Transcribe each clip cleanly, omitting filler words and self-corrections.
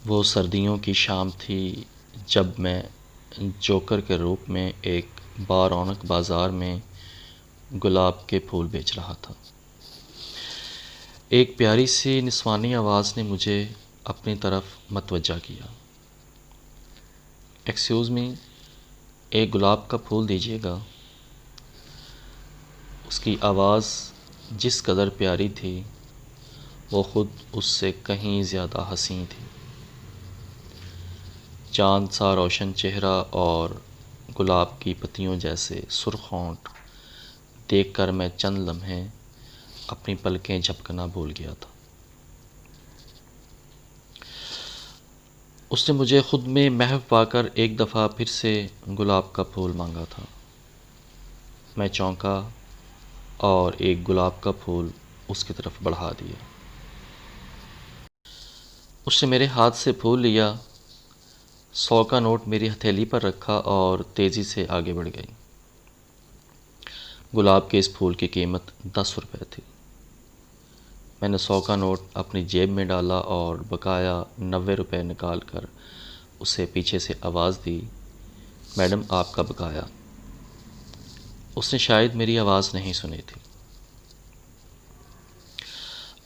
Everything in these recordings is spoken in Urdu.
وہ سردیوں کی شام تھی جب میں جوکر کے روپ میں ایک بارونق بازار میں گلاب کے پھول بیچ رہا تھا۔ ایک پیاری سی نسوانی آواز نے مجھے اپنی طرف متوجہ کیا۔ ایکسکیوز می، ایک گلاب کا پھول دیجیے گا۔ اس کی آواز جس قدر پیاری تھی وہ خود اس سے کہیں زیادہ حسین تھی۔ چاند سا روشن چہرہ اور گلاب کی پتیوں جیسے سرخ ہونٹ دیکھ کر میں چند لمحے اپنی پلکیں جھپکنا بھول گیا تھا۔ اس نے مجھے خود میں محو پا کر ایک دفعہ پھر سے گلاب کا پھول مانگا تھا۔ میں چونکا اور ایک گلاب کا پھول اس کی طرف بڑھا دیا۔ اس نے میرے ہاتھ سے پھول لیا، 100 کا نوٹ میری ہتھیلی پر رکھا اور تیزی سے آگے بڑھ گئی۔ گلاب کے اس پھول کی قیمت 10 روپے تھی۔ میں نے 100 کا نوٹ اپنی جیب میں ڈالا اور بقایا 90 روپے نکال کر اسے پیچھے سے آواز دی، میڈم آپ کا بقایا۔ اس نے شاید میری آواز نہیں سنی تھی۔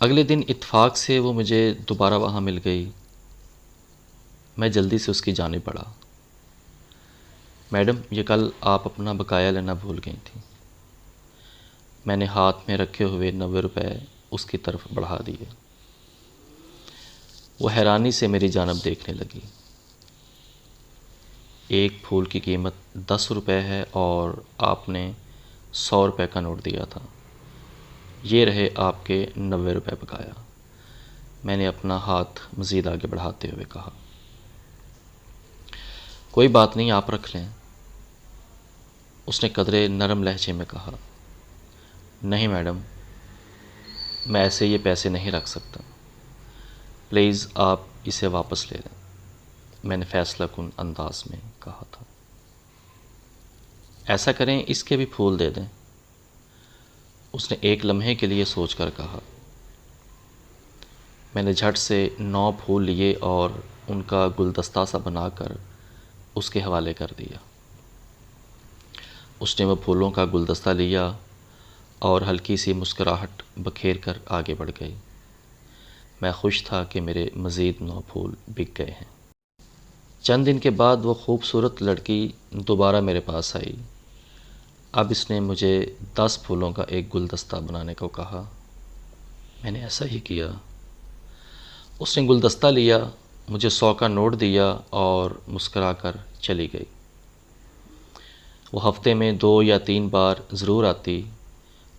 اگلے دن اتفاق سے وہ مجھے دوبارہ وہاں مل گئی۔ میں جلدی سے اس کی جانب بڑھا۔ میڈم، یہ کل آپ اپنا بقایا لینا بھول گئی تھیں۔ میں نے ہاتھ میں رکھے ہوئے 90 روپے اس کی طرف بڑھا دیے۔ وہ حیرانی سے میری جانب دیکھنے لگی۔ ایک پھول کی قیمت 10 روپے ہے اور آپ نے 100 روپے کا نوٹ دیا تھا۔ یہ رہے آپ کے 90 روپے بقایا۔ میں نے اپنا ہاتھ مزید آگے بڑھاتے ہوئے کہا۔ کوئی بات نہیں، آپ رکھ لیں۔ اس نے قدرے نرم لہجے میں کہا۔ نہیں میڈم، میں ایسے یہ پیسے نہیں رکھ سکتا، پلیز آپ اسے واپس لے لیں، میں نے فیصلہ کن انداز میں کہا تھا۔ ایسا کریں، اس کے بھی پھول دے دیں، اس نے ایک لمحے کے لیے سوچ کر کہا۔ میں نے جھٹ سے 9 پھول لیے اور ان کا گلدستہ سا بنا کر اس کے حوالے کر دیا۔ اس نے وہ پھولوں کا گلدستہ لیا اور ہلکی سی مسکراہٹ بکھیر کر آگے بڑھ گئی۔ میں خوش تھا کہ میرے مزید 9 پھول بک گئے ہیں۔ چند دن کے بعد وہ خوبصورت لڑکی دوبارہ میرے پاس آئی۔ اب اس نے مجھے 10 پھولوں کا ایک گلدستہ بنانے کو کہا۔ میں نے ایسا ہی کیا۔ اس نے گلدستہ لیا، مجھے 100 کا نوٹ دیا اور مسکرا کر چلی گئی۔ وہ ہفتے میں 2 یا 3 بار ضرور آتی،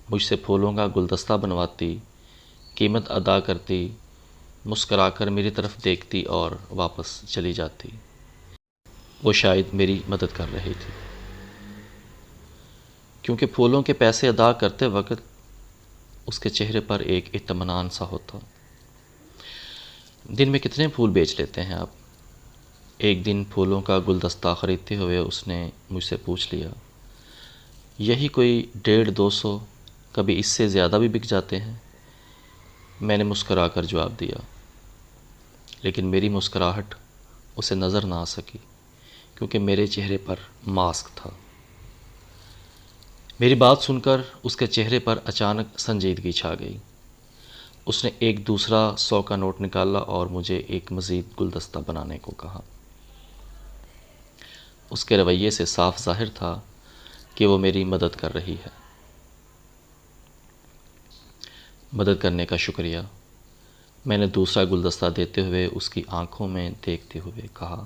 مجھ سے پھولوں کا گلدستہ بنواتی، قیمت ادا کرتی، مسکرا کر میری طرف دیکھتی اور واپس چلی جاتی۔ وہ شاید میری مدد کر رہی تھی، کیونکہ پھولوں کے پیسے ادا کرتے وقت اس کے چہرے پر ایک اطمینان سا ہوتا۔ دن میں کتنے پھول بیچ لیتے ہیں آپ؟ ایک دن پھولوں کا گلدستہ خریدتے ہوئے اس نے مجھ سے پوچھ لیا۔ یہی کوئی 150-200، کبھی اس سے زیادہ بھی بک جاتے ہیں، میں نے مسکرا کر جواب دیا، لیکن میری مسکراہٹ اسے نظر نہ آ سکی کیونکہ میرے چہرے پر ماسک تھا۔ میری بات سن کر اس کے چہرے پر اچانک سنجیدگی چھا گئی۔ اس نے ایک دوسرا 100 کا نوٹ نکالا اور مجھے ایک مزید گلدستہ بنانے کو کہا۔ اس کے رویے سے صاف ظاہر تھا کہ وہ میری مدد کر رہی ہے۔ مدد کرنے کا شکریہ، میں نے دوسرا گلدستہ دیتے ہوئے اس کی آنکھوں میں دیکھتے ہوئے کہا۔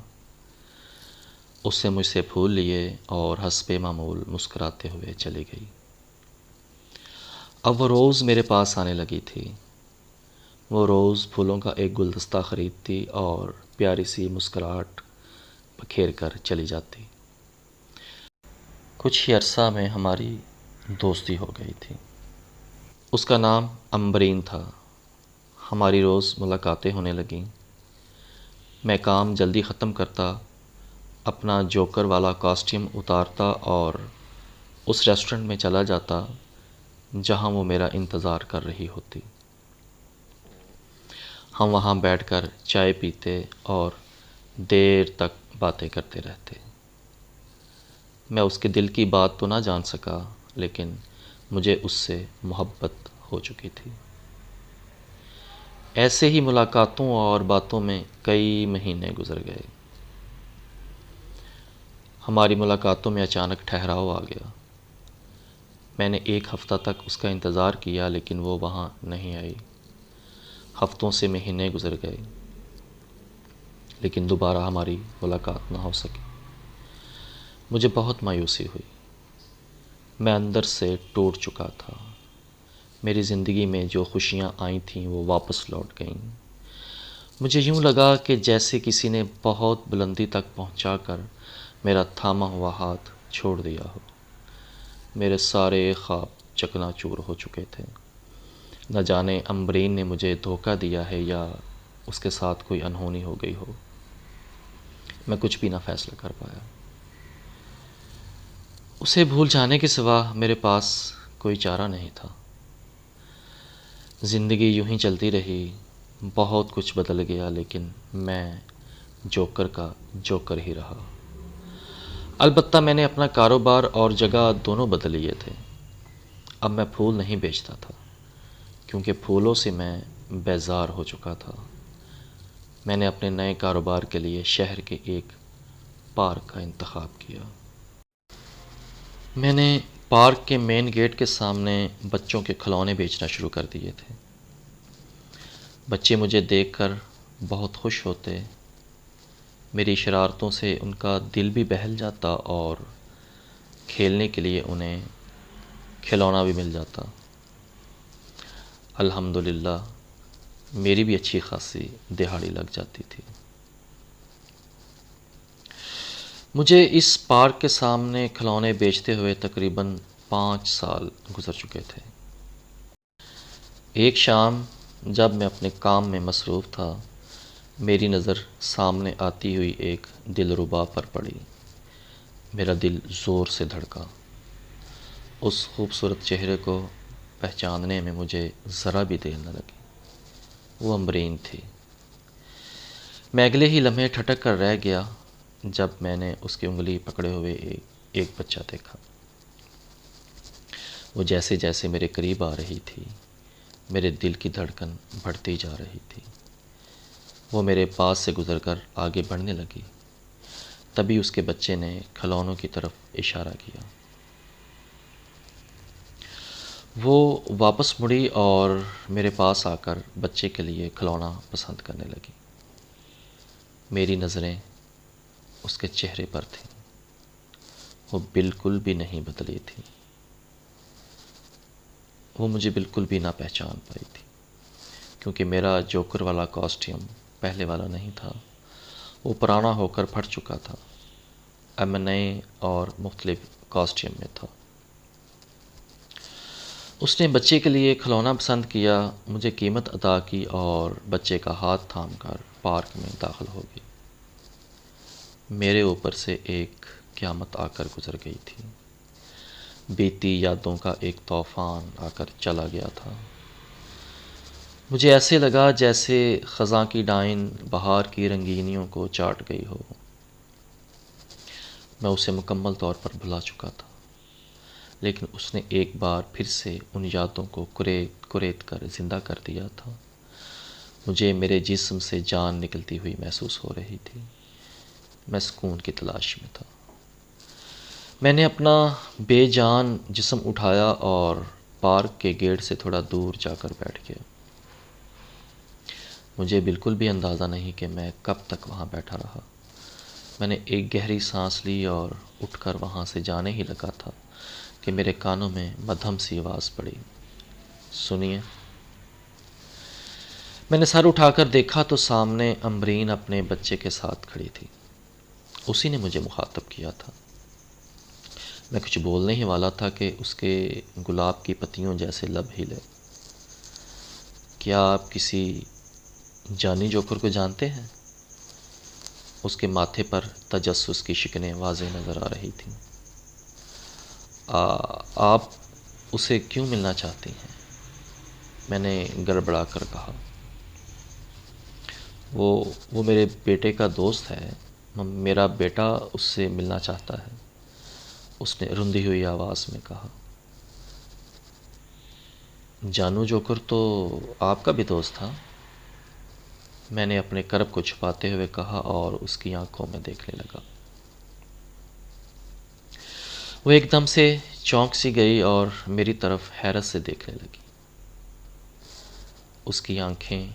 اس نے مجھ سے پھول لیے اور حسب معمول مسکراتے ہوئے چلی گئی۔ اب وہ روز میرے پاس آنے لگی تھی۔ وہ روز پھولوں کا ایک گلدستہ خریدتی اور پیاری سی مسکراہٹ بکھیر کر چلی جاتی۔ کچھ ہی عرصہ میں ہماری دوستی ہو گئی تھی۔ اس کا نام امبرین تھا۔ ہماری روز ملاقاتیں ہونے لگیں۔ میں کام جلدی ختم کرتا، اپنا جوکر والا کاسٹیوم اتارتا اور اس ریسٹورنٹ میں چلا جاتا جہاں وہ میرا انتظار کر رہی ہوتی۔ ہم وہاں بیٹھ کر چائے پیتے اور دیر تک باتیں کرتے رہتے۔ میں اس کے دل کی بات تو نہ جان سکا، لیکن مجھے اس سے محبت ہو چکی تھی۔ ایسے ہی ملاقاتوں اور باتوں میں کئی مہینے گزر گئے۔ ہماری ملاقاتوں میں اچانک ٹھہراؤ آ گیا۔ میں نے ایک ہفتہ تک اس کا انتظار کیا، لیکن وہ وہاں نہیں آئی۔ ہفتوں سے مہینے گزر گئے، لیکن دوبارہ ہماری ملاقات نہ ہو سکی۔ مجھے بہت مایوسی ہوئی۔ میں اندر سے ٹوٹ چکا تھا۔ میری زندگی میں جو خوشیاں آئی تھیں وہ واپس لوٹ گئیں۔ مجھے یوں لگا کہ جیسے کسی نے بہت بلندی تک پہنچا کر میرا تھاما ہوا ہاتھ چھوڑ دیا ہو۔ میرے سارے خواب چکنا چور ہو چکے تھے۔ نہ جانے امبرین نے مجھے دھوکہ دیا ہے یا اس کے ساتھ کوئی انہونی ہو گئی ہو۔ میں کچھ بھی نہ فیصلہ کر پایا۔ اسے بھول جانے کے سوا میرے پاس کوئی چارہ نہیں تھا۔ زندگی یوں ہی چلتی رہی۔ بہت کچھ بدل گیا، لیکن میں جوکر کا جوکر ہی رہا۔ البتہ میں نے اپنا کاروبار اور جگہ دونوں بدل لیے تھے۔ اب میں پھول نہیں بیچتا تھا، کیونکہ پھولوں سے میں بیزار ہو چکا تھا۔ میں نے اپنے نئے کاروبار کے لیے شہر کے ایک پارک کا انتخاب کیا۔ میں نے پارک کے مین گیٹ کے سامنے بچوں کے کھلونے بیچنا شروع کر دیے تھے۔ بچے مجھے دیکھ کر بہت خوش ہوتے۔ میری شرارتوں سے ان کا دل بھی بہل جاتا اور کھیلنے کے لیے انہیں کھلونا بھی مل جاتا۔ الحمدللہ میری بھی اچھی خاصی دہاڑی لگ جاتی تھی۔ مجھے اس پارک کے سامنے کھلونے بیچتے ہوئے تقریباً 5 سال گزر چکے تھے۔ ایک شام جب میں اپنے کام میں مصروف تھا، میری نظر سامنے آتی ہوئی ایک دلربا پر پڑی۔ میرا دل زور سے دھڑکا۔ اس خوبصورت چہرے کو پہچاننے میں مجھے ذرا بھی دیر نہ لگی۔ وہ امبرین تھی۔ میں اگلے ہی لمحے ٹھٹک کر رہ گیا جب میں نے اس کی انگلی پکڑے ہوئے ایک بچہ دیکھا۔ وہ جیسے جیسے میرے قریب آ رہی تھی، میرے دل کی دھڑکن بڑھتی جا رہی تھی۔ وہ میرے پاس سے گزر کر آگے بڑھنے لگی۔ تبھی اس کے بچے نے کھلونوں کی طرف اشارہ کیا۔ وہ واپس مڑی اور میرے پاس آ کر بچے کے لیے کھلونا پسند کرنے لگی۔ میری نظریں اس کے چہرے پر تھیں۔ وہ بالکل بھی نہیں بدلی تھی۔ وہ مجھے بالکل بھی نہ پہچان پائی تھی، کیونکہ میرا جوکر والا کاسٹیوم پہلے والا نہیں تھا۔ وہ پرانا ہو کر پھٹ چکا تھا۔ اب میں نئے اور مختلف کاسٹیوم میں تھا۔ اس نے بچے کے لیے کھلونا پسند کیا، مجھے قیمت ادا کی اور بچے کا ہاتھ تھام کر پارک میں داخل ہو گئی۔ میرے اوپر سے ایک قیامت آ کر گزر گئی تھی۔ بیتی یادوں کا ایک طوفان آ کر چلا گیا تھا۔ مجھے ایسے لگا جیسے خزاں کی ڈائن بہار کی رنگینیوں کو چاٹ گئی ہو۔ میں اسے مکمل طور پر بھلا چکا تھا، لیکن اس نے ایک بار پھر سے ان یادوں کو کریت کر زندہ کر دیا تھا۔ مجھے میرے جسم سے جان نکلتی ہوئی محسوس ہو رہی تھی۔ میں سکون کی تلاش میں تھا۔ میں نے اپنا بے جان جسم اٹھایا اور پارک کے گیٹ سے تھوڑا دور جا کر بیٹھ گیا۔ مجھے بالکل بھی اندازہ نہیں کہ میں کب تک وہاں بیٹھا رہا۔ میں نے ایک گہری سانس لی اور اٹھ کر وہاں سے جانے ہی لگا تھا کہ میرے کانوں میں مدھم سی آواز پڑی، سنیے۔ میں نے سر اٹھا کر دیکھا تو سامنے امبرین اپنے بچے کے ساتھ کھڑی تھی۔ اسی نے مجھے مخاطب کیا تھا۔ میں کچھ بولنے ہی والا تھا کہ اس کے گلاب کی پتیوں جیسے لب ہلے۔ کیا آپ کسی جانی جوکر کو جانتے ہیں؟ اس کے ماتھے پر تجسس کی شکنیں واضح نظر آ رہی تھیں۔ آپ اسے کیوں ملنا چاہتی ہیں؟ میں نے گڑبڑا کر کہا۔ وہ میرے بیٹے کا دوست ہے، میرا بیٹا اس سے ملنا چاہتا ہے، اس نے رندی ہوئی آواز میں کہا۔ جانو جوکر تو آپ کا بھی دوست تھا، میں نے اپنے کرب کو چھپاتے ہوئے کہا اور اس کی آنکھوں میں دیکھنے لگا۔ وہ ایک دم سے چونک سی گئی اور میری طرف حیرت سے دیکھنے لگی۔ اس کی آنکھیں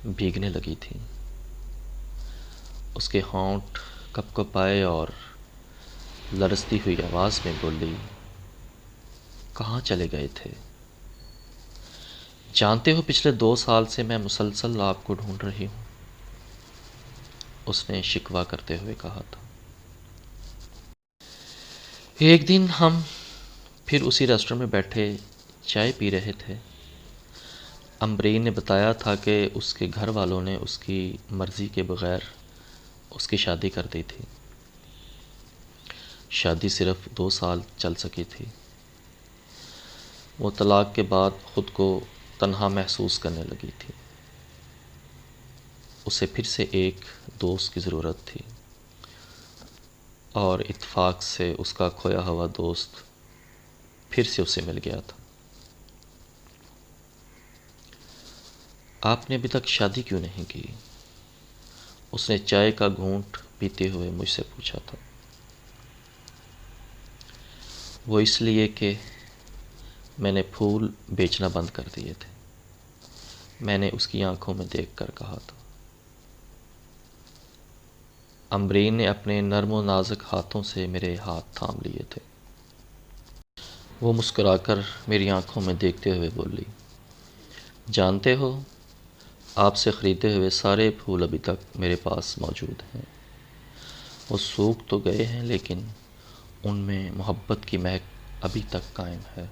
بھیگنے لگی تھیں، اس کے ہونٹ کپ کپائے اور لرزتی ہوئی آواز میں بولی، کہاں چلے گئے تھے؟ جانتے ہو پچھلے 2 سال سے میں مسلسل آپ کو ڈھونڈ رہی ہوں، اس نے شکوہ کرتے ہوئے کہا تھا۔ ایک دن ہم پھر اسی ریسٹورنٹ میں بیٹھے چائے پی رہے تھے۔ امبرین نے بتایا تھا کہ اس کے گھر والوں نے اس کی مرضی کے بغیر اس کی شادی کر دی تھی۔ شادی صرف 2 سال چل سکی تھی۔ وہ طلاق کے بعد خود کو تنہا محسوس کرنے لگی تھی۔ اسے پھر سے ایک دوست کی ضرورت تھی، اور اتفاق سے اس کا کھویا ہوا دوست پھر سے اسے مل گیا تھا۔ آپ نے ابھی تک شادی کیوں نہیں کی؟ اس نے چائے کا گھونٹ پیتے ہوئے مجھ سے پوچھا تھا۔ وہ اس لیے کہ میں نے پھول بیچنا بند کر دیے تھے، میں نے اس کی آنکھوں میں دیکھ کر کہا تھا۔ امبرین نے اپنے نرم و نازک ہاتھوں سے میرے ہاتھ تھام لیے تھے۔ وہ مسکرا کر میری آنکھوں میں دیکھتے ہوئے بولی، جانتے ہو، آپ سے خریدے ہوئے سارے پھول ابھی تک میرے پاس موجود ہیں۔ وہ سوکھ تو گئے ہیں لیکن ان میں محبت کی مہک ابھی تک قائم ہے۔